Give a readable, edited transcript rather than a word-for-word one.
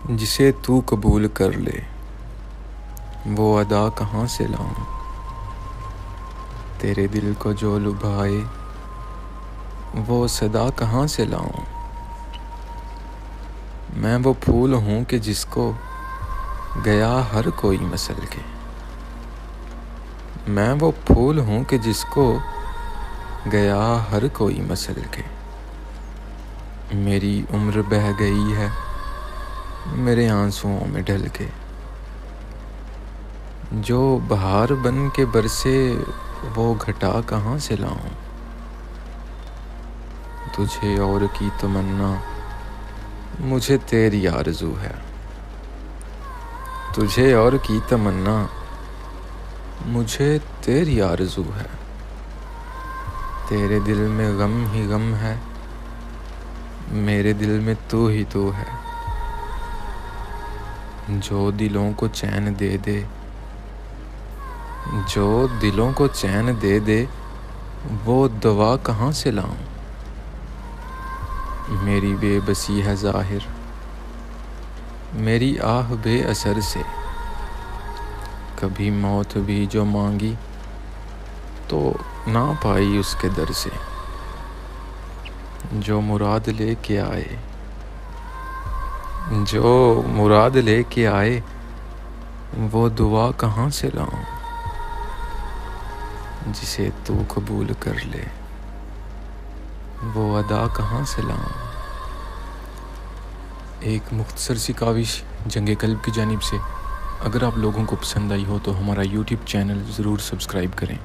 जिसे तू कबूल कर ले वो अदा कहाँ से लाऊं। तेरे दिल को जो लुभाए वो सदा कहाँ से लाऊं। मैं वो फूल हूँ कि जिसको गया हर कोई मसल के। मैं वो फूल हूँ कि जिसको गया हर कोई मसल के। मेरी उम्र बह गई है मेरे आंसुओं में ढल के। जो बहार बन के बरसे वो घटा कहाँ से लाऊं। तुझे और की तमन्ना मुझे तेरी आरज़ू है। तुझे और की तमन्ना मुझे तेरी आरज़ू है। तेरे दिल में गम ही गम है मेरे दिल में तू ही तू है। जो दिलों को चैन दे दे जो दिलों को चैन दे दे वो दवा कहाँ से लाऊं। मेरी बेबसी है ज़ाहिर मेरी आह बेअसर से। कभी मौत भी जो मांगी तो ना पाई उसके दर से। जो मुराद लेके आए जो मुराद लेके आए वो दुआ कहाँ से लाऊं। जिसे तू कबूल कर ले वो अदा कहाँ से लाऊं। एक मुख्तसर सी काविश जंगे कल्ब की जानिब से। अगर आप लोगों को पसंद आई हो तो हमारा यूट्यूब चैनल ज़रूर सब्सक्राइब करें।